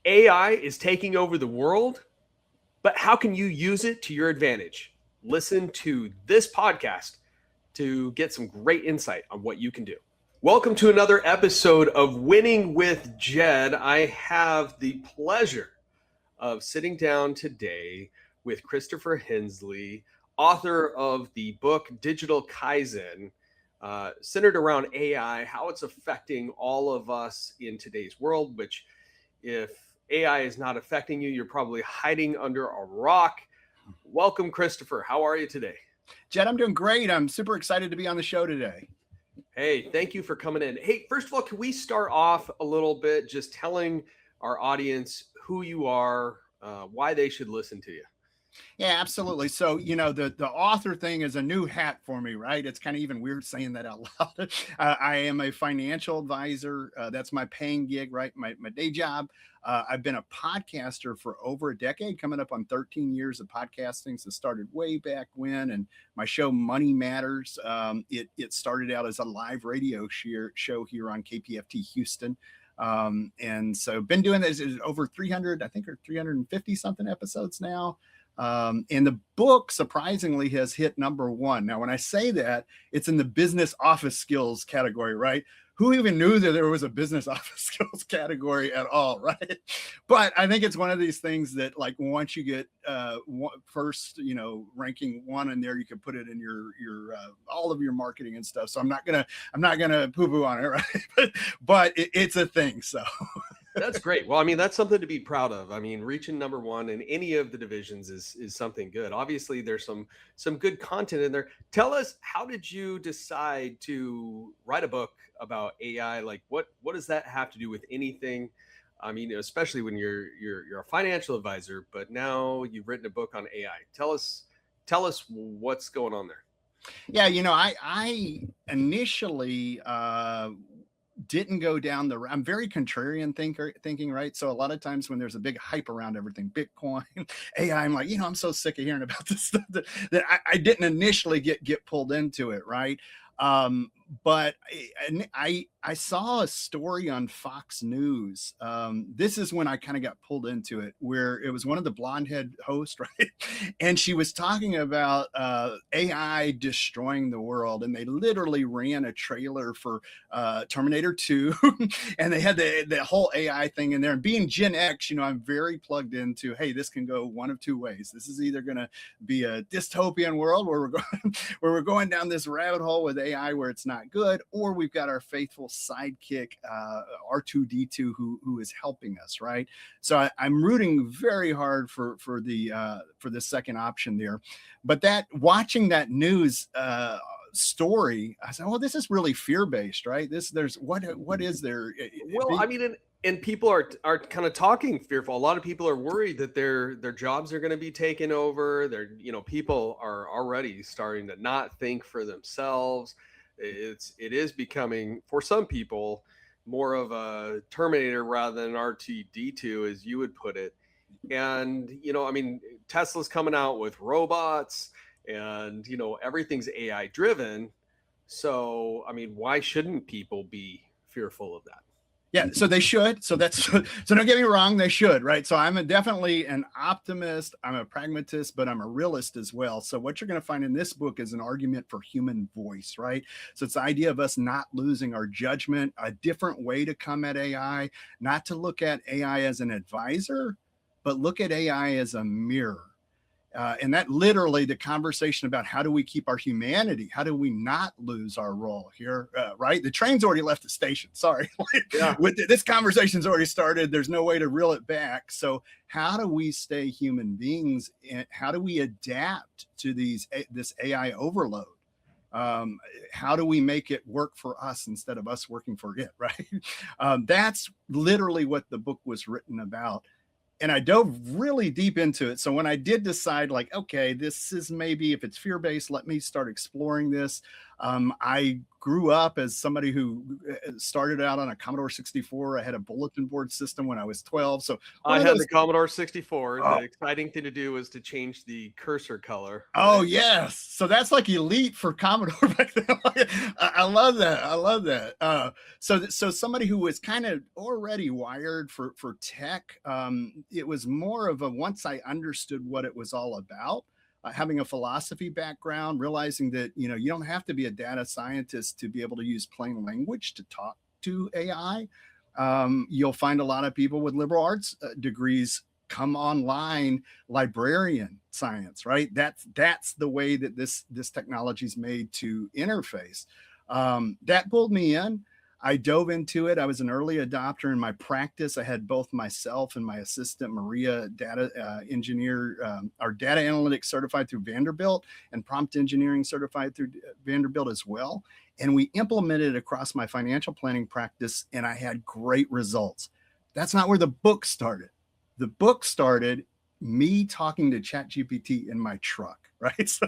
AI is taking over the world, but how can you use it to your advantage? Listen to this podcast to get some great insight on what you can do. Welcome to another episode of Winning with Jed. I have the pleasure of sitting down today with Christopher Hensley, author of the book Digital Kaizen, centered around AI, how it's affecting all of us in today's world, which if AI is not affecting you, you're probably hiding under a rock. Welcome, Christopher. How are you today? Jed, I'm doing great. I'm super excited to be on the show today. Hey, thank you for coming in. Hey, first of all, can we start off a little bit just telling our audience who you are, why they should listen to you? Yeah, absolutely. So, the author thing is a new hat for me, right? It's kind of even weird saying that out loud. I am a financial advisor. That's my paying gig, right? My day job. I've been a podcaster for over a decade, coming up on 13 years of podcasting. So started way back when, and my show Money Matters. It started out as a live radio show here on KPFT Houston. And so been doing this over 300, I think, or 350 something episodes now. And the book surprisingly has hit #1. Now, when I say that, it's in the business office skills category, right? Who even knew that there was a business office skills category at all, right? But I think it's one of these things that, like, once you get first, ranking 1 in there, you can put it in your all of your marketing and stuff. So I'm not gonna poo-poo on it, right? but it's a thing. So. That's great. Well, I mean, that's something to be proud of. I mean, reaching #1 in any of the divisions is something good. Obviously, there's some good content in there. Tell us, how did you decide to write a book about AI? Like, what does that have to do with anything? I mean, especially when you're a financial advisor, but now you've written a book on AI. Tell us what's going on there. Yeah, I initially didn't go down I'm very contrarian thinking, right? So a lot of times when there's a big hype around everything, Bitcoin, AI, I'm like, I'm so sick of hearing about this stuff that I didn't initially get pulled into it, right? But I saw a story on Fox News. This is when I kind of got pulled into it, where it was one of the blonde head hosts, right? And she was talking about AI destroying the world. And they literally ran a trailer for Terminator 2. And they had the whole AI thing in there. And being Gen X, I'm very plugged into, hey, this can go one of two ways. This is either going to be a dystopian world where we're going down this rabbit hole with AI where it's not good, or we've got our faithful sidekick R2D2 who is helping us, right? So I'm rooting very hard for the second option there. But watching that news story, I said, well, this is really fear-based, right? What is there? Well, I mean, and people are kind of talking fearful. A lot of people are worried that their jobs are going to be taken over. People are already starting to not think for themselves. It is becoming, for some people, more of a Terminator rather than R2D2, as you would put it. And I mean, Tesla's coming out with robots, and everything's AI driven. So I mean, why shouldn't people be fearful of that? Yeah, so they should. So don't get me wrong, they should, right? So I'm definitely an optimist. I'm a pragmatist, but I'm a realist as well. So what you're going to find in this book is an argument for human voice, right? So it's the idea of us not losing our judgment, a different way to come at AI, not to look at AI as an advisor, but look at AI as a mirror. And that literally the conversation about how do we keep our humanity? How do we not lose our role here? Right? The train's already left the station. Sorry. Yeah. This conversation's already started. There's no way to reel it back. So how do we stay human beings? And how do we adapt to this AI overload? How do we make it work for us instead of us working for it? Right? That's literally what the book was written about. And I dove really deep into it. So when I did decide, like, okay, this is maybe, if it's fear-based, let me start exploring this. I grew up as somebody who started out on a Commodore 64. I had a bulletin board system when I was 12. So one I of had those. the Commodore 64. The Oh, exciting thing to do was to change the cursor color, oh right? yes. So that's like elite for Commodore back then. I love that. I love that. So somebody who was kind of already wired for tech, it was more of a, once I understood what it was all about, having a philosophy background, realizing that, you don't have to be a data scientist to be able to use plain language to talk to AI. You'll find a lot of people with liberal arts degrees come online, librarian science, right? That's the way that this technology is made to interface. That pulled me in. I dove into it. I was an early adopter in my practice. I had both myself and my assistant Maria, data engineer, our data analytics certified through Vanderbilt, and prompt engineering certified through Vanderbilt as well. And we implemented it across my financial planning practice, and I had great results. That's not where the book started. The book started me talking to ChatGPT in my truck, right? So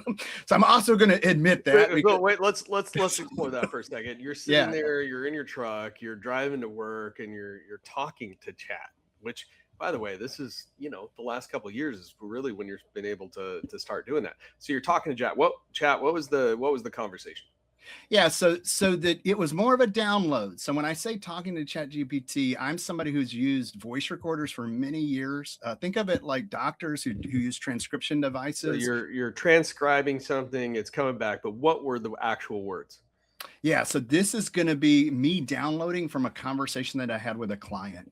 I'm also going to admit that. Wait, let's explore that for a second. You're sitting there, you're in your truck, you're driving to work, and you're talking to chat, which, by the way, this is, the last couple of years is really when you've been able to start doing that. So you're talking to chat. What was the conversation? Yeah, so that it was more of a download. So when I say talking to ChatGPT, I'm somebody who's used voice recorders for many years. Think of it like doctors who use transcription devices. So you're transcribing something, it's coming back, but what were the actual words? Yeah, so this is going to be me downloading from a conversation that I had with a client.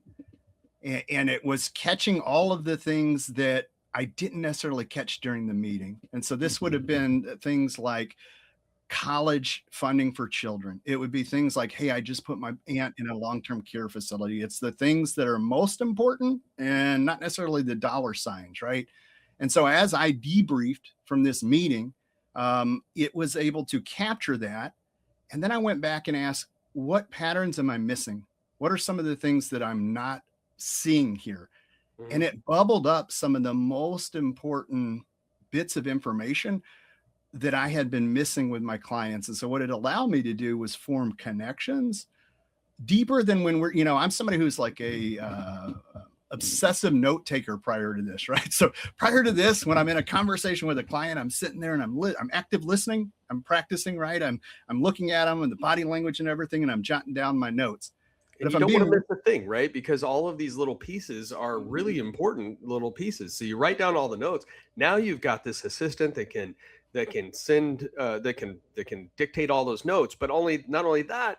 And it was catching all of the things that I didn't necessarily catch during the meeting. And so this would have been things like college funding for children. It would be things like, hey, I just put my aunt in a long-term care facility. It's the things that are most important and not necessarily the dollar signs, right? And so as I debriefed from this meeting, it was able to capture that. And then I went back and asked, what patterns am I missing? What are some of the things that I'm not seeing here? Mm-hmm. And it bubbled up some of the most important bits of information that I had been missing with my clients. And so what it allowed me to do was form connections deeper than when I'm somebody who's like a obsessive note taker prior to this, right? So prior to this, when I'm in a conversation with a client, I'm sitting there and I'm active listening, I'm practicing, right? I'm looking at them and the body language and everything, and I'm jotting down my notes. And you don't want to miss a thing, right? Because all of these little pieces are really important little pieces. So you write down all the notes. Now you've got this assistant that can send that can dictate all those notes, but not only that,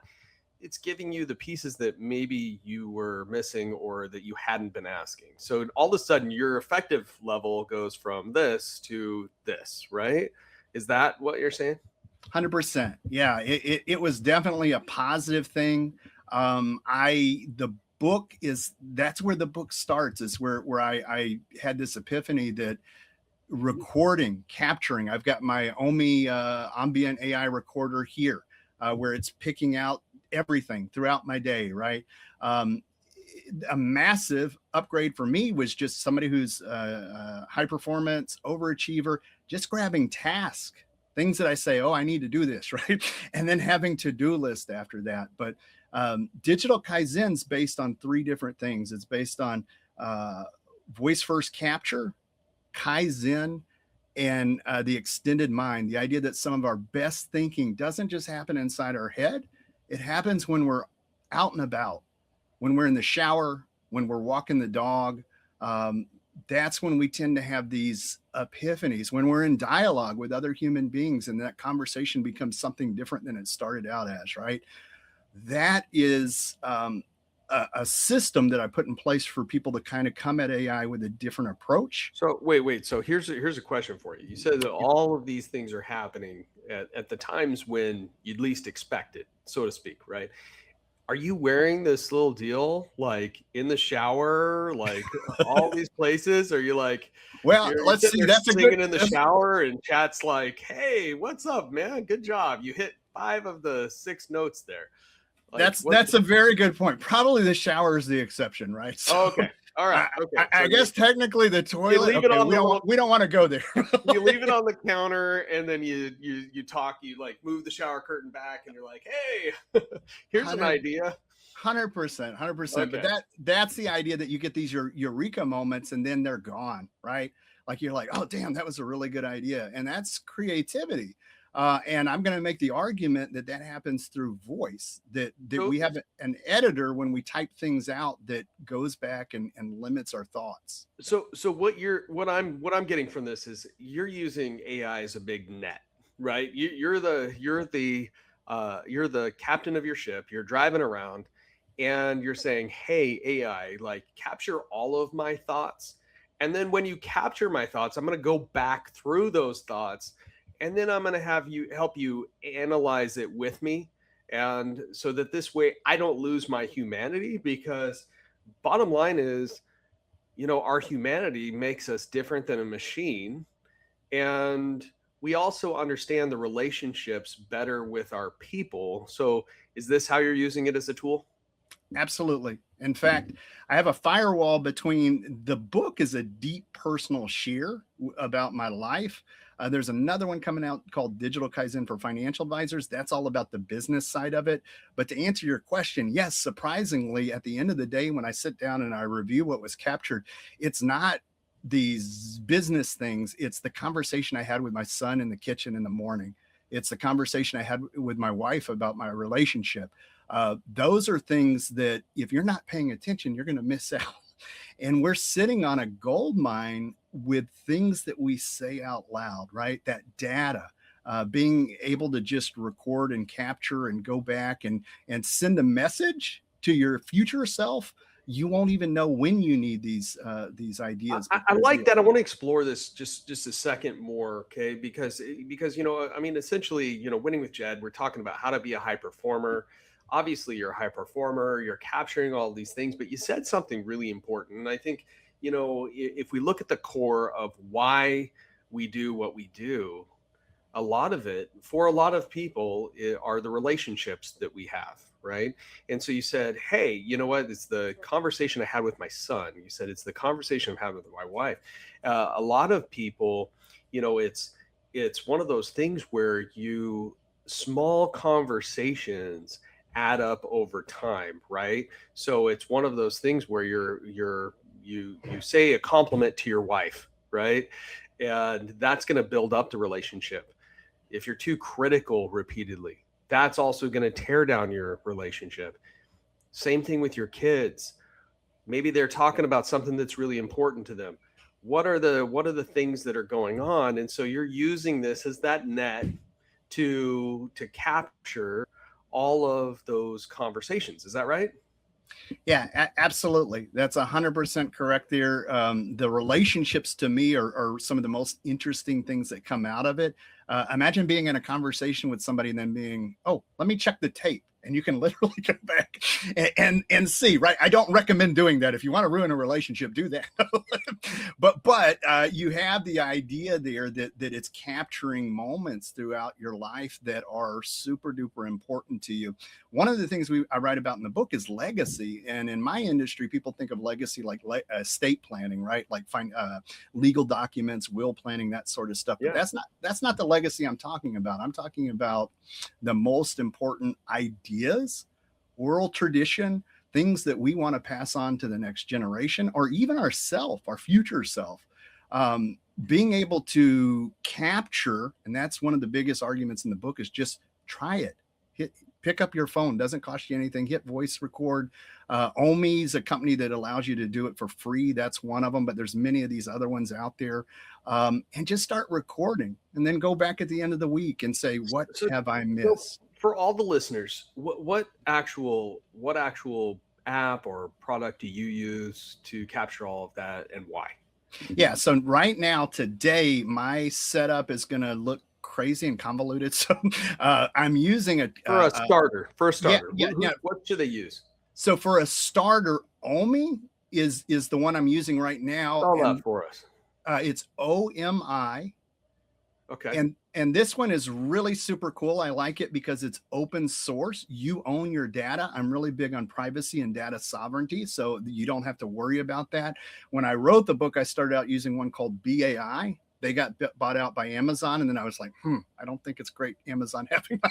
it's giving you the pieces that maybe you were missing or that you hadn't been asking. So all of a sudden your effective level goes from this to this, right? Is that what you're saying? 100%. Yeah, it was definitely a positive thing. The book that's where the book starts, is where I had this epiphany that recording, capturing, I've got my Omi ambient AI recorder here, where it's picking out everything throughout my day, right? A massive upgrade for me was just somebody who's high performance, overachiever, just grabbing tasks, things that I say, oh, I need to do this, right? And then having to-do list after that. But Digital Kaizen's based on 3 different things. It's based on voice first capture, Kaizen, and the extended mind. The idea that some of our best thinking doesn't just happen inside our head. It happens when we're out and about, when we're in the shower, when we're walking the dog. That's when we tend to have these epiphanies, when we're in dialogue with other human beings and that conversation becomes something different than it started out as, right? That is a system that I put in place for people to kind of come at AI with a different approach. So wait. So here's a question for you. You said that all of these things are happening at the times when you'd least expect it, so to speak, right? Are you wearing this little deal like in the shower, like all these places? Are you like, well, let's see, that's singing in the shower and chat's like, hey, what's up, man? Good job. You hit 5 of the 6 notes there. Like, that's a very good point. Probably the shower is the exception, right? So, okay. All right. Okay. So I guess technically the toilet. leave it Okay, on the little, we don't want to go there. you leave it on the counter, and then you talk. You like move the shower curtain back, and you're like, "Hey, here's an idea." 100%. But Okay. that's the idea, that you get these eureka moments and then they're gone, right? Like you're like, oh damn, that was a really good idea, and that's creativity. And I'm going to make the argument that that happens through voice. That So we have an editor when we type things out that goes back and limits our thoughts. so what I'm getting from this is you're using AI as a big net, right? You're the captain of your ship. You're driving around, and you're saying, "Hey, AI, like capture all of my thoughts." And then when you capture my thoughts, I'm going to go back through those thoughts, and then I'm going to have you help you analyze it with me, and so that this way I don't lose my humanity, because bottom line is, our humanity makes us different than a machine. And we also understand the relationships better with our people. So, is this how you're using it as a tool? Absolutely. In fact, I have a firewall between. The book is a deep personal share about my life. There's another one coming out called Digital Kaizen for financial advisors. That's all about the business side of it. But to answer your question, yes, surprisingly, at the end of the day, when I sit down and I review what was captured, it's not these business things. It's the conversation I had with my son in the kitchen in the morning. It's the conversation I had with my wife about my relationship. Those are things that if you're not paying attention, you're going to miss out. And we're sitting on a gold mine with things that we say out loud, right? That data, being able to just record and capture and go back and send a message to your future self. You won't even know when you need these ideas. I like that. I want to explore this just a second more, okay? Because I mean, essentially, winning with Jed, we're talking about how to be a high performer. Obviously, you're a high performer. You're capturing all these things, but you said something really important, and I think if we look at the core of why we do what we do, a lot of it for a lot of people are the relationships that we have, right? And so you said, hey, you know what, it's the conversation I had with my son. You said it's the conversation I'm having with my wife. A lot of people, it's one of those things where small conversations add up over time, right? So it's one of those things where you say a compliment to your wife, right? And that's going to build up the relationship. If you're too critical repeatedly, that's also going to tear down your relationship. Same thing with your kids. Maybe they're talking about something that's really important to them. What are the things that are going on? And so you're using this as that net to capture all of those conversations. Is that right? Yeah, absolutely. That's 100% correct there. The relationships to me are some of the most interesting things that come out of it. Imagine being in a conversation with somebody and then being, oh, let me check the tape. And you can literally go back and see, right? I don't recommend doing that. If you want to ruin a relationship, do that. but you have the idea there that it's capturing moments throughout your life that are super duper important to you. One of the things I write about in the book is legacy. And in my industry, people think of legacy like estate planning, right? Like legal documents, will planning, that sort of stuff. Yeah. But that's not the legacy I'm talking about. I'm talking about the most important ideas, oral tradition, things that we want to pass on to the next generation, or even our future self. Being able to capture, and that's one of the biggest arguments in the book, is just try it. Pick up your phone, doesn't cost you anything. Hit voice record. Omi is a company that allows you to do it for free. That's one of them, but there's many of these other ones out there. And just start recording, and then go back at the end of the week and say, what have I missed? For all the listeners, what actual app or product do you use to capture all of that, and why? Yeah. So right now, today, my setup is going to look crazy and convoluted. So I'm using For a starter. Yeah. What should they use? So for a starter, Omi is the one I'm using right now. Spell that for us. It's OMI. Okay. And this one is really super cool. I like it because it's open source. You own your data. I'm really big on privacy and data sovereignty, so you don't have to worry about that. When I wrote the book, I started out using one called BAI. They got bought out by Amazon, and then I was like, I don't think it's great, Amazon having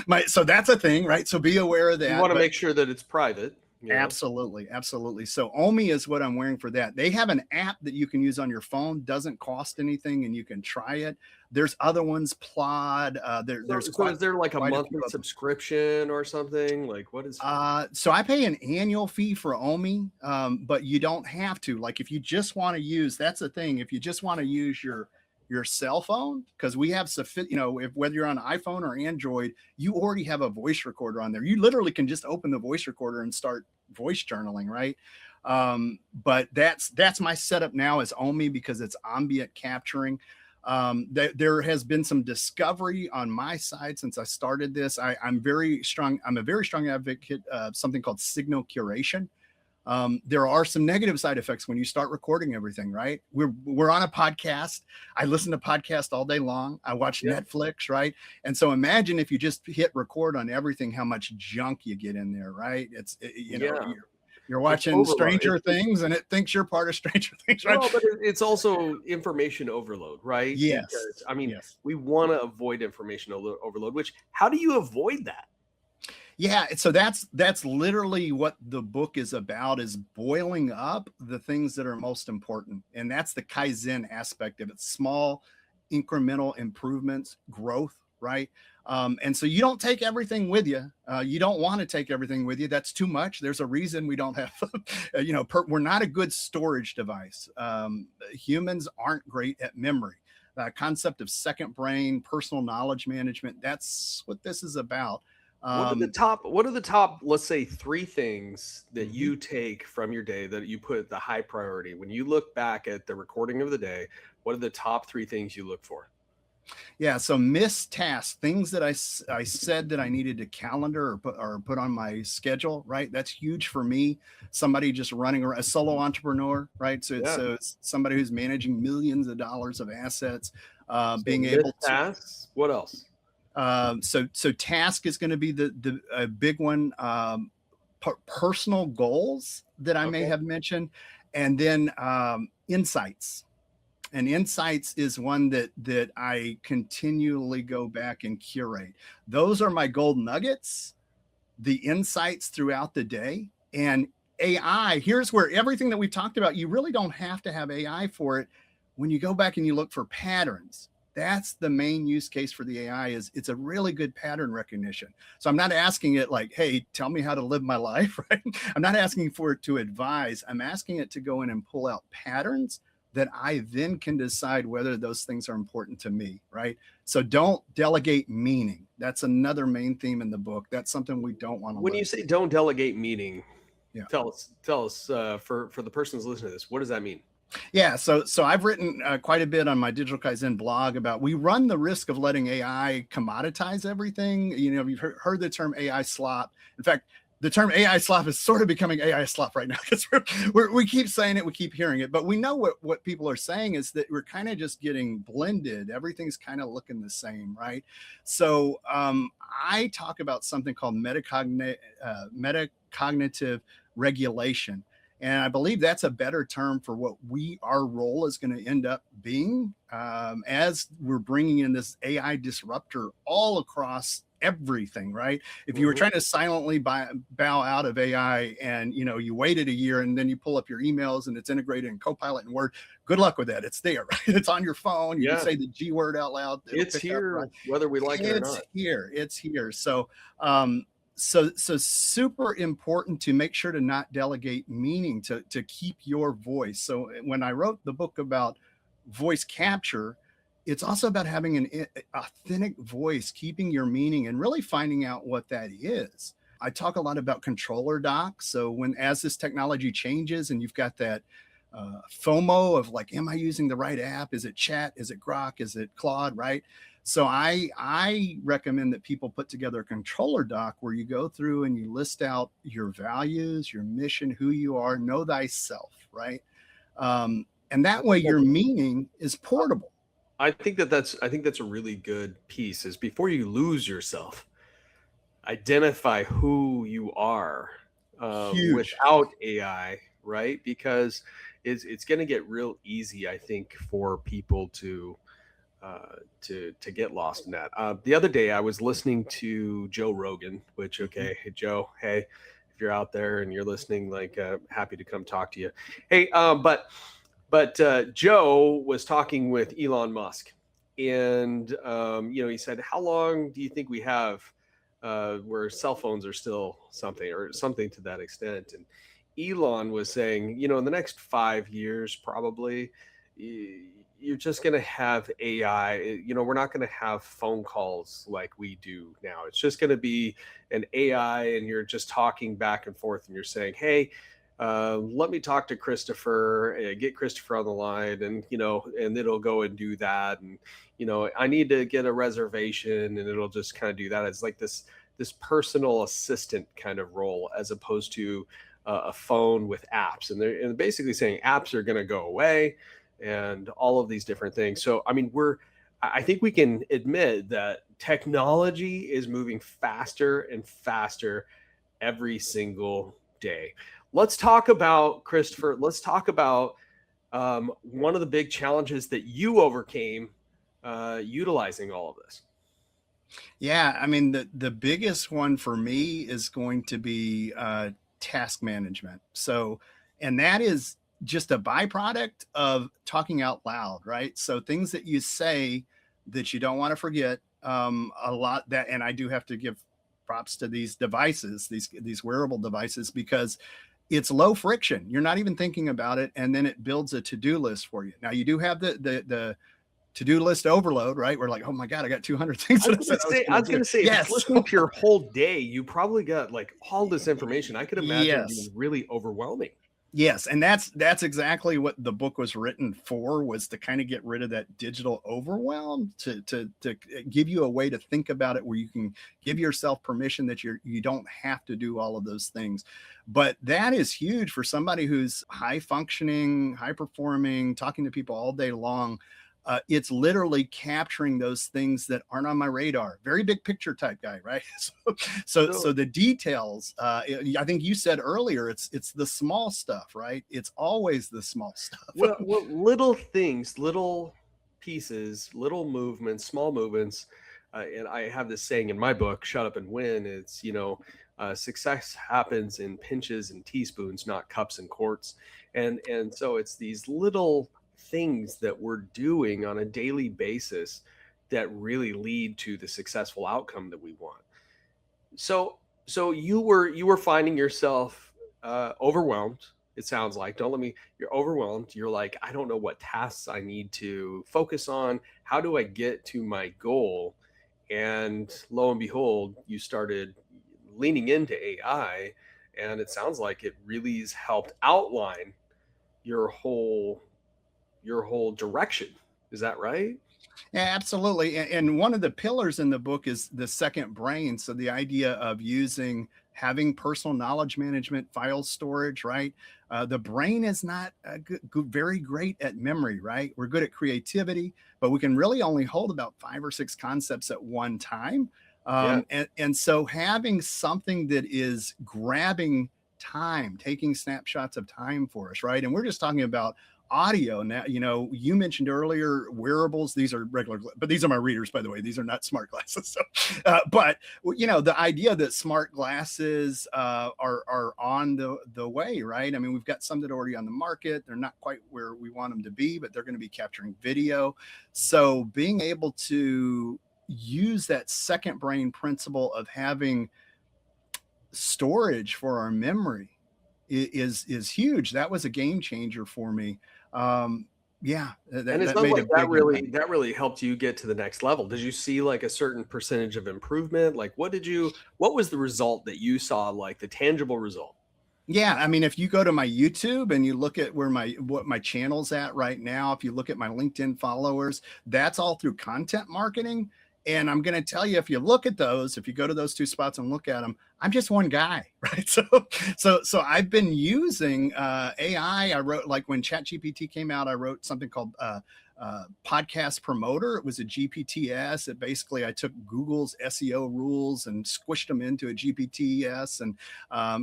my. So that's a thing, right? So be aware of that. You want to make sure that it's private. You know? Absolutely. Absolutely. So Omi is what I'm wearing for that. They have an app that you can use on your phone, doesn't cost anything, and you can try it. There's other ones, Plod. So is there like a monthly subscription or something? Like what is? So I pay an annual fee for Omi, but you don't have to. Like if you just want to use, that's the thing. If you just want to use your cell phone, because we have whether you're on iPhone or Android, you already have a voice recorder on there. You literally can just open the voice recorder and start voice journaling, right? But that's my setup now is Omi because it's ambient capturing. There has been some discovery on my side since I started this. I'm a very strong advocate of something called signal curation. There are some negative side effects when you start recording everything, right? We're on a podcast. I listen to podcasts all day long. I watch Netflix, right? And so imagine if you just hit record on everything, how much junk you get in there, right? You're watching Stranger Things and it thinks you're part of Stranger Things, right? Well, but it's also information overload, right? Yes. Because, I mean, we want to avoid information overload, which how do you avoid that? Yeah, so that's literally what the book is about, is boiling up the things that are most important. And that's the Kaizen aspect of it. Small incremental improvements, growth, right? And so you don't take everything with you. You don't want to take everything with you. That's too much. There's a reason we don't have, we're not a good storage device. Humans aren't great at memory. The concept of second brain, personal knowledge management, that's what this is about. What are the top, let's say 3 things that you take from your day that you put the high priority? When you look back at the recording of the day, what are the top 3 things you look for? Yeah. So missed tasks, things that I said that I needed to calendar or put on my schedule, right? That's huge for me. Somebody just running around, a solo entrepreneur, right? So it's somebody who's managing millions of dollars of assets, being able to. Tasks. What else? So task is going to be the big one. Personal goals that I may have mentioned, and then insights. And insights is one that I continually go back and curate. Those are my gold nuggets, the insights throughout the day. And AI, here's where everything that we've talked about, you really don't have to have AI for it. When you go back and you look for patterns, that's the main use case for the AI. Is it's a really good pattern recognition. So I'm not asking it like, hey, tell me how to live my life, right? I'm not asking for it to advise. I'm asking it to go in and pull out patterns that I then can decide whether those things are important to me, right? So don't delegate meaning. That's another main theme in the book. That's something we don't want to. When you say don't delegate meaning, tell us for the person who's listening to this, what does that mean? Yeah, so I've written quite a bit on my Digital Kaizen blog about we run the risk of letting AI commoditize everything. You've heard the term AI slop. In fact, the term AI slop is sort of becoming AI slop right now because we keep saying it, we keep hearing it, but we know what people are saying is that we're kind of just getting blended. Everything's kind of looking the same, right? So I talk about something called metacognitive regulation. And I believe that's a better term for what our role is going to end up being as we're bringing in this AI disruptor all across everything, right? If you were trying to silently bow out of AI and you waited a year and then you pull up your emails and it's integrated in Copilot and Word, good luck with that. It's there, right? It's on your phone. You can say the G word out loud. It's here, right? Whether we like it or not. It's here. So super important to make sure to not delegate meaning, to keep your voice. So when I wrote the book about voice capture, it's also about having an authentic voice, keeping your meaning and really finding out what that is. I talk a lot about controller docs. So as this technology changes and you've got that FOMO of like, am I using the right app? Is it Chat? Is it Grok? Is it Claude? Right? So I recommend that people put together a controller doc where you go through and you list out your values, your mission, who you are, know thyself, right? And that way your meaning is portable. I think that's a really good piece is before you lose yourself, identify who you are Huge. without AI, right? Because it's going to get real easy, I think, for people to get lost in that. The other day, I was listening to Joe Rogan, which Mhm. okay, hey Joe, hey, if you're out there and you're listening, like happy to come talk to you. Hey, but Joe was talking with Elon Musk, and he said, "How long do you think we have where cell phones are still something, or something to that extent?" And Elon was saying, in the next 5 years, probably, you're just going to have AI. We're not going to have phone calls like we do now. It's just going to be an AI, and you're just talking back and forth, and you're saying, "Hey, let me talk to Christopher, get Christopher on the line," and it'll go and do that. And, I need to get a reservation, and it'll just kind of do that. It's like this personal assistant kind of role, as opposed to a phone with apps. And they're basically saying apps are going to go away and all of these different things. So, I mean, I think we can admit that technology is moving faster and faster every single day. Let's talk about, Christopher. Let's talk about one of the big challenges that you overcame utilizing all of this. Yeah, I mean the biggest one for me is going to be task management. So, and that is just a byproduct of talking out loud, right? So things that you say that you don't want to forget. A lot that, and I do have to give props to these devices, these wearable devices, because it's low friction. You're not even thinking about it, and then it builds a to-do list for you. Now you do have the to-do list overload, right? We're like, oh my God, I got 200 things I that was I gonna said I was say, I going was to do. gonna say, if it's Yes. listening to your whole day, you probably got like all this information. I could imagine it being Yes. really overwhelming. Yes. And that's exactly what the book was written for, was to kind of get rid of that digital overwhelm, to give you a way to think about it where you can give yourself permission that you don't have to do all of those things. But that is huge for somebody who's high functioning, high performing, talking to people all day long. It's literally capturing those things that aren't on my radar. Very big picture type guy, right? So So, the details. I think you said earlier, it's the small stuff, right? It's always the small stuff. well, little things, little pieces, little movements, small movements. And I have this saying in my book, "Shut Up and Win." It's, success happens in pinches and teaspoons, not cups and quarts. And so it's these little things that we're doing on a daily basis that really lead to the successful outcome that we want. So you were finding yourself overwhelmed. It sounds like, don't let me. You're overwhelmed. You're like, I don't know what tasks I need to focus on. How do I get to my goal? And lo and behold, you started leaning into AI, and it sounds like it really has helped outline your whole your whole direction. Is that right? Yeah, absolutely. And one of the pillars in the book is the second brain. So the idea of having personal knowledge management, file storage, right? The brain is not very great at memory, right? We're good at creativity, but we can really only hold about 5 or 6 concepts at one time. Yeah. And so having something that is grabbing time, taking snapshots of time for us, right? And we're just talking about audio now. You mentioned earlier wearables. These are regular, but these are my readers, by the way. These are not smart glasses. So but the idea that smart glasses are on the way, right? I mean, we've got some that are already on the market. They're not quite where we want them to be, but they're going to be capturing video. So being able to use that second brain principle of having storage for our memory is huge. That was a game changer for me. Um, yeah, And it that sounds made like a big impact. that really helped you get to the next level. Did you see like a certain percentage of improvement? Like what was the result that you saw, like the tangible result? Yeah, I mean, if you go to my YouTube and you look at what my channel's at right now, if you look at my LinkedIn followers, that's all through content marketing. And I'm going to tell you, if you look at those, if you go to those 2 spots and look at them, I'm just one guy, right? So I've been using AI. I wrote, like when ChatGPT came out, I wrote something called Podcast Promoter. It was a GPTs. It basically, I took Google's SEO rules and squished them into a GPTs, and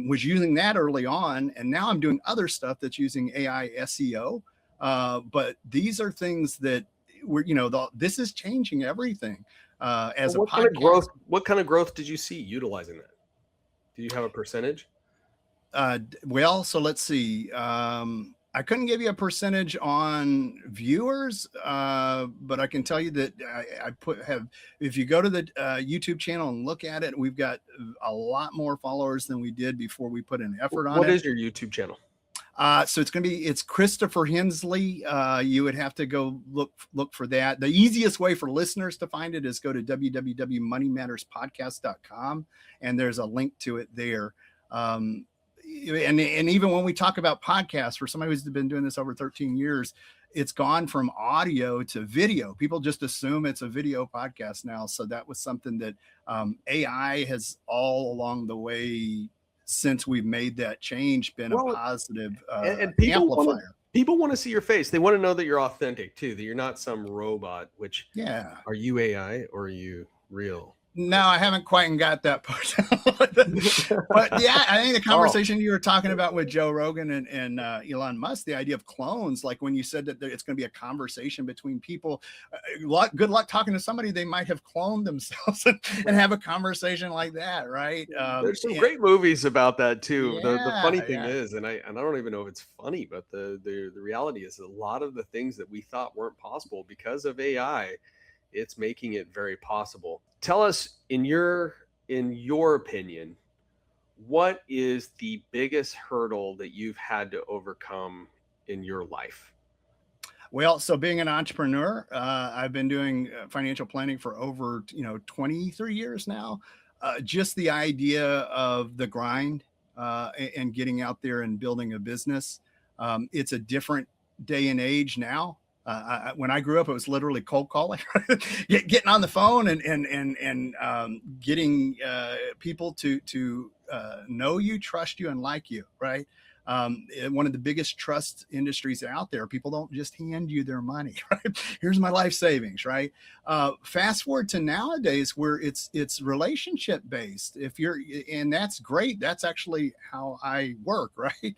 was using that early on. And now I'm doing other stuff that's using AI SEO. But these are things that this is changing everything. As what a kind of podcast. growth? What kind of growth did you see utilizing that? Do you have a percentage? Well, so let's see. I couldn't give you a percentage on viewers, but I can tell you that if you go to the YouTube channel and look at it, we've got a lot more followers than we did before we put an effort on it. What is your YouTube channel? So it's Christopher Hensley. You would have to go look for that. The easiest way for listeners to find it is go to www.moneymatterspodcast.com, and there's a link to it there. And even when we talk about podcasts, for somebody who's been doing this over 13 years, it's gone from audio to video. People just assume it's a video podcast now. So that was something that AI has all along the way, since we've made that change, been a positive and amplifier. People want to see your face. They want to know that you're authentic too, that you're not some robot. Which, are you AI or are you real? No, I haven't quite got that part. But yeah, I think the conversation you were talking about with Joe Rogan and Elon Musk, the idea of clones, like when you said that it's going to be a conversation between people, good luck talking to somebody. They might have cloned themselves and have a conversation like that, right? There's some great movies about that too. The funny thing is, and I don't even know if it's funny, but the reality is a lot of the things that we thought weren't possible because of AI, it's making it very possible. Tell us, in your opinion, what is the biggest hurdle that you've had to overcome in your life? Well, so being an entrepreneur, I've been doing financial planning for over 23 years now. Just the idea of the grind and getting out there and building a business. It's a different day and age now. When I grew up, it was literally cold calling, getting on the phone and getting people to know you, trust you, and like you, right? One of the biggest trust industries out there. People don't just hand you their money, right? Here's my life savings, right? Fast forward to nowadays where it's relationship based. And that's great. That's actually how I work, right?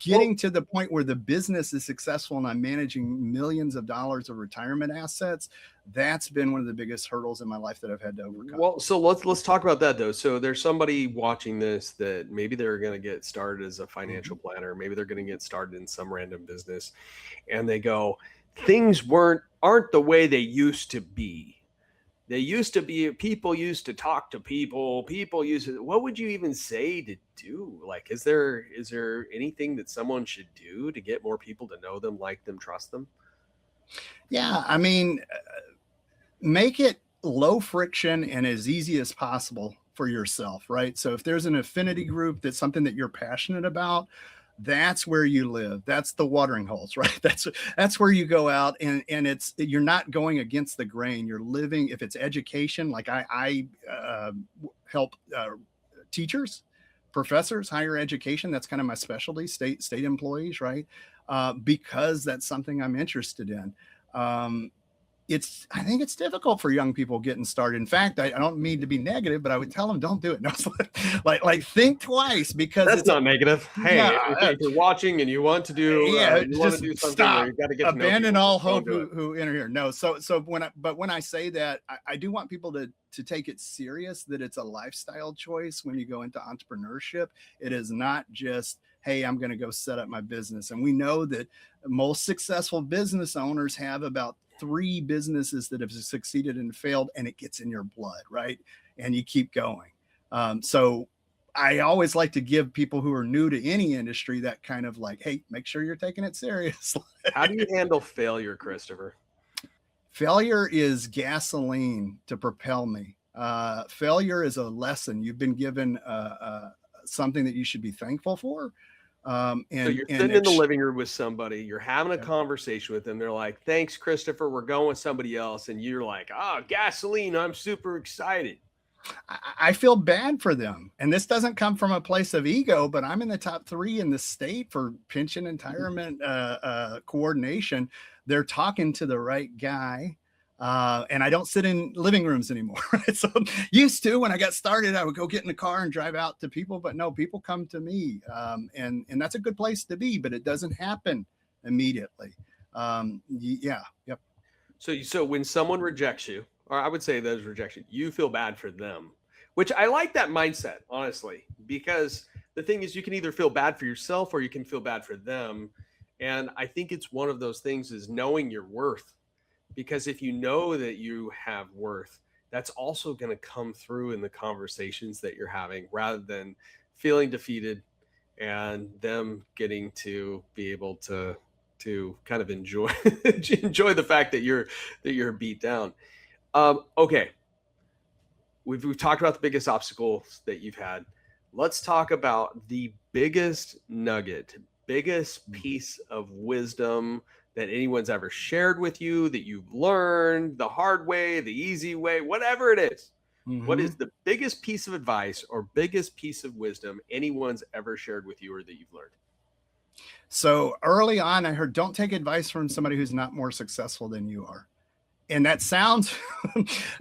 Getting to the point where the business is successful and I'm managing millions of dollars of retirement assets, that's been one of the biggest hurdles in my life that I've had to overcome. Well, so let's talk about that though. So there's somebody watching this that maybe they're going to get started as a financial planner. Maybe they're going to get started in some random business, and they go, things aren't the way they used to be. They used to be, people used to talk to people used to, what would you even say to do? Like, is there anything that someone should do to get more people to know them, like them, trust them? Yeah. I mean, make it low friction and as easy as possible for yourself, right? So if there's an affinity group that's something that you're passionate about, that's where you live. That's the watering holes, right? That's where you go out and you're not going against the grain. You're living, if it's education, like I help teachers, professors, higher education. That's kind of my specialty, state employees, right? Because that's something I'm interested in. I think it's difficult for young people getting started. In fact, I don't mean to be negative, but I would tell them, don't do it. No, like think twice, because that's not negative. Hey, if you're watching and you want to do, you want to do something, stop. You got to get abandon all hope who enter here. No. So when I say that, I do want people to take it serious, that it's a lifestyle choice. When you go into entrepreneurship, it is not just, hey, I'm going to go set up my business. And we know that most successful business owners have about 3 businesses that have succeeded and failed, and it gets in your blood, right? And you keep going. So I always like to give people who are new to any industry that kind of like, hey, make sure you're taking it serious. How do you handle failure, Christopher? Failure is gasoline to propel me. Failure is a lesson. You've been given something that you should be thankful for. So and you're and sitting in the ex- living room with somebody, you're having a yeah. conversation with them. They're like, "Thanks, Christopher. We're going with somebody else." And you're like, "Oh, gasoline. I'm super excited." I feel bad for them. And this doesn't come from a place of ego, but I'm in the top 3 in the state for pension and retirement coordination. They're talking to the right guy. And I don't sit in living rooms anymore. Right? So used to, when I got started, I would go get in the car and drive out to people, but no, people come to me. And that's a good place to be, but it doesn't happen immediately. Yeah. Yep. So when someone rejects you, or I would say those rejection, you feel bad for them, which I like that mindset, honestly, because the thing is you can either feel bad for yourself or you can feel bad for them. And I think it's one of those things is knowing your worth, because if you know that you have worth, that's also going to come through in the conversations that you're having rather than feeling defeated and them getting to be able to kind of enjoy enjoy the fact that you're beat down. Okay, we've talked about the biggest obstacles that you've had. Let's talk about the biggest nugget, biggest piece of wisdom that anyone's ever shared with you, that you've learned the hard way, the easy way, whatever it is. What Mm-hmm. is the biggest piece of advice or biggest piece of wisdom anyone's ever shared with you or that you've learned? So early on, I heard, don't take advice from somebody who's not more successful than you are. And that sounds,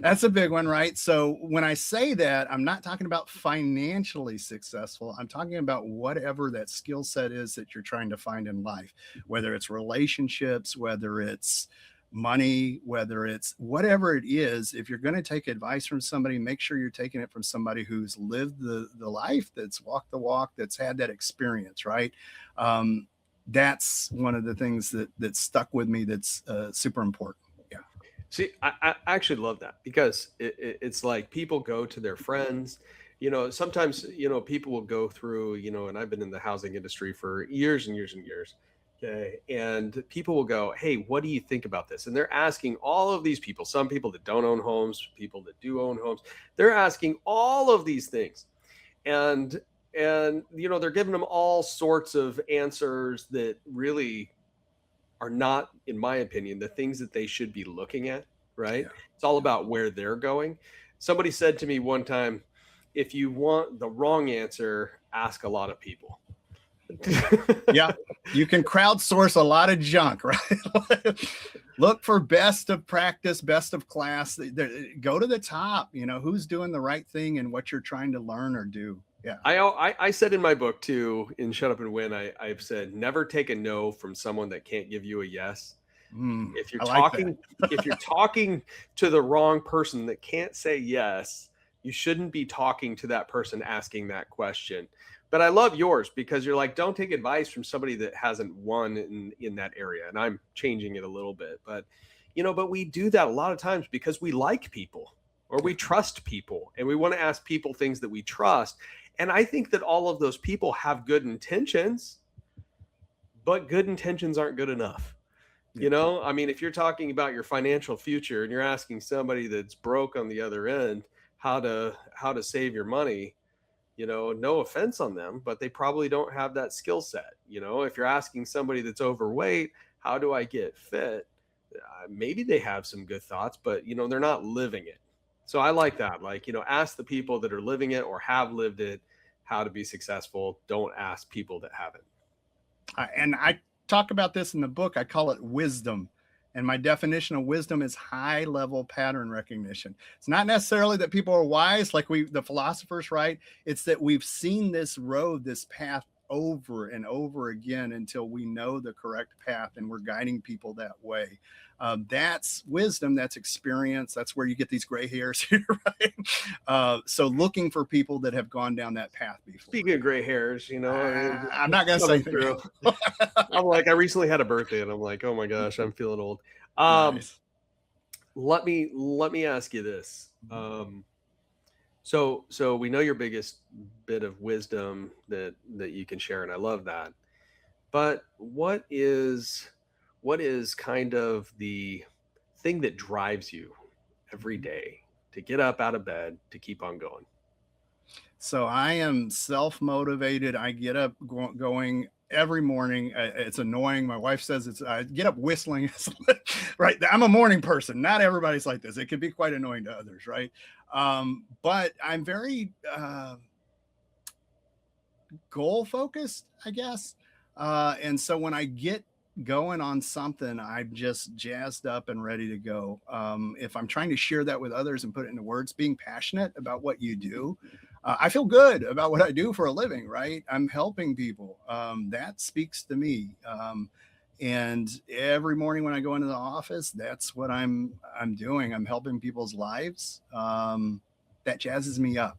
that's a big one, right? So when I say that, I'm not talking about financially successful. I'm talking about whatever that skill set is that you're trying to find in life, whether it's relationships, whether it's money, whether it's whatever it is. If you're going to take advice from somebody, make sure you're taking it from somebody who's lived the life, that's walked the walk, that's had that experience, right? Um, that's one of the things that stuck with me. That's super important. Yeah. See, I actually love that because it's like people go to their friends. Sometimes, people will go through, and I've been in the housing industry for years and years and years. Okay. And people will go, "Hey, what do you think about this?" And they're asking all of these people, some people that don't own homes, people that do own homes. They're asking all of these things. And, they're giving them all sorts of answers that really are not, in my opinion, the things that they should be looking at, right? Yeah. It's all Yeah. about where they're going. Somebody said to me one time, if you want the wrong answer, ask a lot of people. Yeah. You can crowdsource a lot of junk, right? Look for best of practice, best of class. Go to the top, who's doing the right thing and what you're trying to learn or do. Yeah. I said in my book too, in Shut Up and Win, I've said never take a no from someone that can't give you a yes. If you're I like that. talking, if you're talking to the wrong person that can't say yes, you shouldn't be talking to that person asking that question. But I love yours because you're like, don't take advice from somebody that hasn't won in that area. And I'm changing it a little bit, but we do that a lot of times because we like people or we Yeah. trust people and we want to ask people things that we trust. And I think that all of those people have good intentions, but good intentions aren't good enough. Yeah. I mean, if you're talking about your financial future and you're asking somebody that's broke on the other end how to save your money, no offense on them, but they probably don't have that skill set. If you're asking somebody that's overweight, how do I get fit? Maybe they have some good thoughts, but they're not living it. So I like that. Like, ask the people that are living it or have lived it how to be successful. Don't ask people that haven't. And I talk about this in the book. I call it wisdom. And my definition of wisdom is high level pattern recognition. It's not necessarily that people are wise, like the philosophers, right? It's that we've seen this road, this path over and over again until we know the correct path and we're guiding people that way. That's wisdom, that's experience. That's where you get these gray hairs here, right? So looking for people that have gone down that path before. Speaking of gray hairs, I mean, I'm not going to say anything. I'm like, I recently had a birthday and I'm like, oh my gosh, I'm feeling old. Nice. Let me ask you this. So we know your biggest bit of wisdom that you can share, and I love that. But what is kind of the thing that drives you every day to get up out of bed to keep on going? So I am self motivated. I get up going. every morning. It's annoying. My wife says it's I get up whistling. Right. I'm a morning person. Not everybody's like this. It can be quite annoying to others. Right. But I'm very goal focused, I guess. And so when I get going on something, I'm just jazzed up and ready to go. If I'm trying to share that with others and put it into words, being passionate about what you do, I feel good about what I do for a living, right? I'm helping people. That speaks to me. And every morning when I go into the office, that's what I'm doing. I'm helping people's lives. That jazzes me up.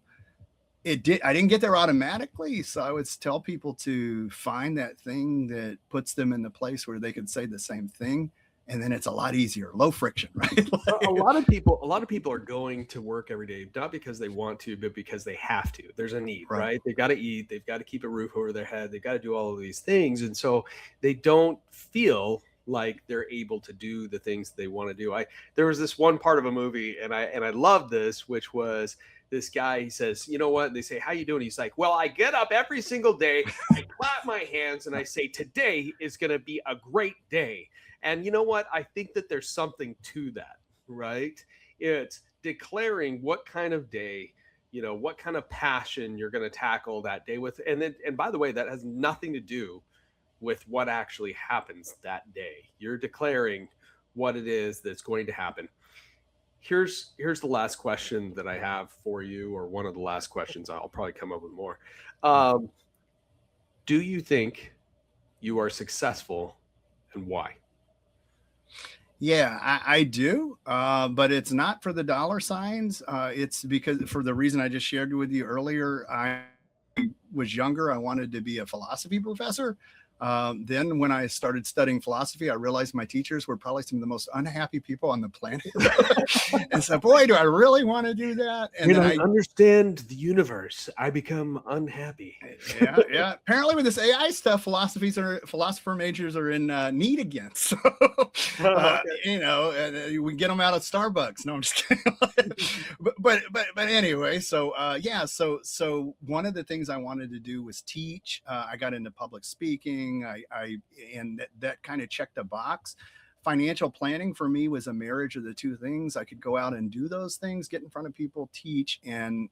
I didn't get there automatically, so I would tell people to find that thing that puts them in the place where they could say the same thing, and then it's a lot easier, low friction, right? A lot of people are going to work every day, not because they want to, but because they have to. There's a need, right? They've got to eat, they've got to keep a roof over their head, they've got to do all of these things. And so they don't feel like they're able to do the things they want to do. There was this one part of a movie, and I loved this, which was this guy. He says, you know what? They say, how you doing? He's like, well, I get up every single day, I clap my hands, and I say, today is going to be a great day. And you know what? I think that there's something to that, right? It's declaring what kind of day, what kind of passion you're going to tackle that day with. And by the way, that has nothing to do with what actually happens that day. You're declaring what it is that's going to happen. Here's the last question that I have for you, or one of the last questions. I'll probably come up with more. Do you think you are successful, and why? Yeah, I do, but it's not for the dollar signs. It's because for the reason I just shared with you earlier. I was younger, I wanted to be a philosophy professor. Then when I started studying philosophy, I realized my teachers were probably some of the most unhappy people on the planet. And so, boy, do I really want to do that. And when I understand the universe, I become unhappy. Yeah. Apparently with this AI stuff, philosopher majors are in need again. So, we get them out of Starbucks. No, I'm just kidding. but anyway, so so one of the things I wanted to do was teach. I got into public speaking. And that kind of checked a box. Financial planning for me was a marriage of the two things. I could go out and do those things, get in front of people, teach, and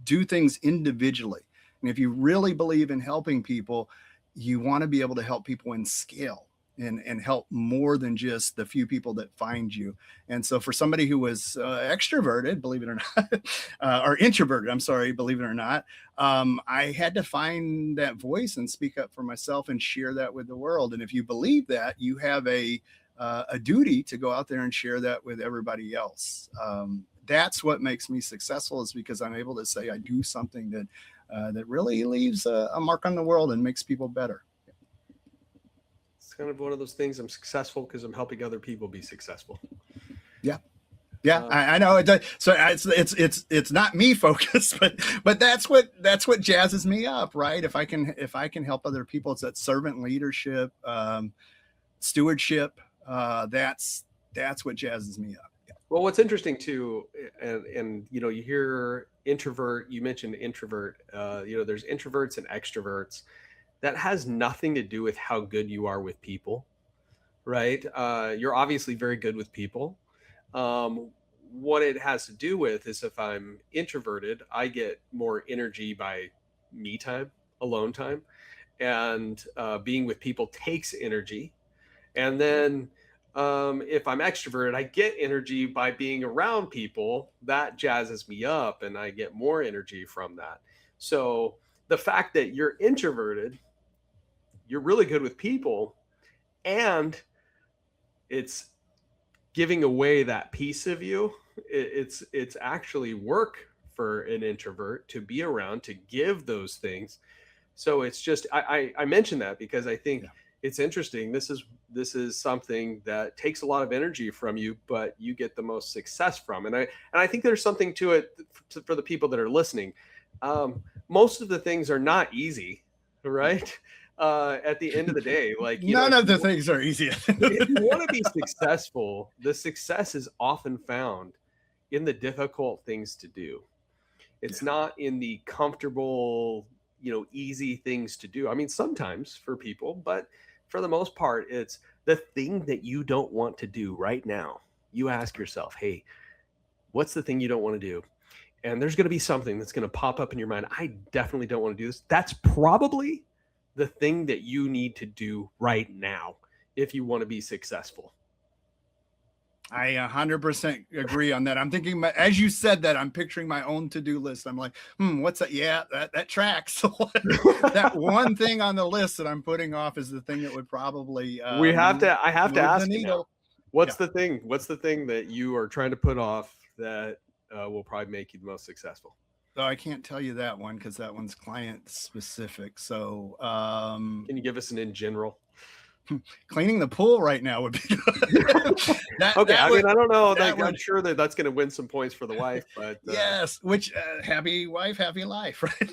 do things individually. And if you really believe in helping people, you want to be able to help people in scale and help more than just the few people that find you. And so for somebody who was extroverted, believe it or not, or introverted, I'm sorry, believe it or not, I had to find that voice and speak up for myself and share that with the world. And if you believe that, you have a duty to go out there and share that with everybody else. That's what makes me successful, is because I'm able to say I do something that really leaves a mark on the world and makes people better. Kind of one of those things. I'm successful because I'm helping other people be successful. Yeah. I know it does. So it's not me focused, but that's what jazzes me up, right? If I can help other people, it's that servant leadership, stewardship. That's what jazzes me up. Yeah. Well, what's interesting too, and you hear introvert. You mentioned introvert. There's introverts and extroverts. That has nothing to do with how good you are with people, right? You're obviously very good with people. What it has to do with is, if I'm introverted, I get more energy by me time, alone time, and being with people takes energy. And then if I'm extroverted, I get energy by being around people. That jazzes me up, and I get more energy from that. So the fact that you're introverted, you're really good with people, and it's giving away that piece of you. It's actually work for an introvert to be around, to give those things. So it's just, I mention that because I think it's interesting. This is something that takes a lot of energy from you, but you get the most success from. And I think there's something to it for the people that are listening. Most of the things are not easy, right? At the end of the day, like none of the things are easy. If you want to be successful, the success is often found in the difficult things to do. It's not in the comfortable, easy things to do. I mean, sometimes for people, but for the most part, it's the thing that you don't want to do right now. You ask yourself, hey, what's the thing you don't want to do? And there's going to be something that's going to pop up in your mind. I definitely don't want to do this. That's probably the thing that you need to do right now if you want to be successful. I 100% agree on that. I'm thinking, as you said that, I'm picturing my own to-do list. I'm like, what's that? Yeah, that tracks. That one thing on the list that I'm putting off is the thing that would probably I have to ask you now, what's Yeah. the thing? What's the thing that you are trying to put off that will probably make you the most successful? So I can't tell you that one because that one's client specific. So can you give us an in general? Cleaning the pool right now would be good. Okay, I mean, I don't know. I'm sure that's going to win some points for the wife, but yes, which happy wife, happy life, right?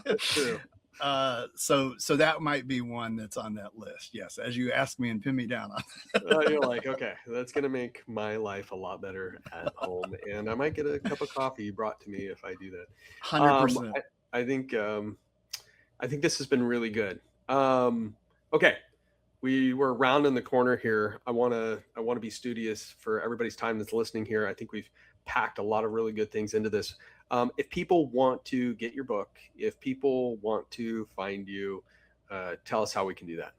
That's true. So that might be one that's on that list. Yes, as you asked me and pin me down on that. You're like, okay, that's going to make my life a lot better at home, and I might get a cup of coffee brought to me if I do that. 100%. I think this has been really good. Okay. We were rounding the corner here. I want to be studious for everybody's time that's listening here. I think we've packed a lot of really good things into this. If people want to get your book, if people want to find you, tell us how we can do that.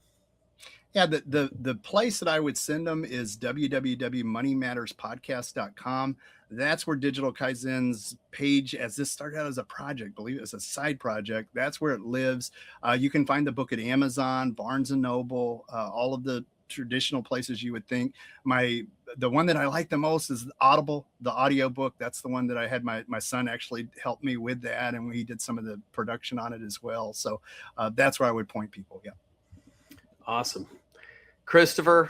Yeah, the place that I would send them is www.moneymatterspodcast.com. That's where Digital Kaizen's page, as this started out as a project, believe it, as a side project, that's where it lives. You can find the book at Amazon, Barnes & Noble, all of the traditional places you would think. The one that I like the most is Audible, the audio book. That's the one that I had my son actually help me with that, and he did some of the production on it as well. So that's where I would point people. Yeah. Awesome. Christopher,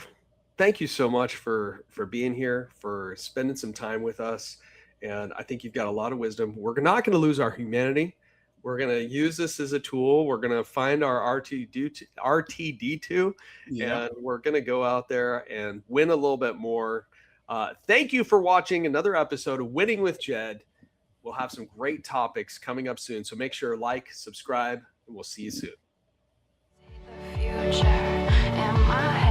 thank you so much for being here, for spending some time with us. And I think you've got a lot of wisdom. We're not going to lose our humanity. We're going to use this as a tool. We're going to find our RTD2, and we're going to go out there and win a little bit more. Thank you for watching another episode of Winning with Jed. We'll have some great topics coming up soon. So make sure to like, subscribe, and we'll see you soon. Future in my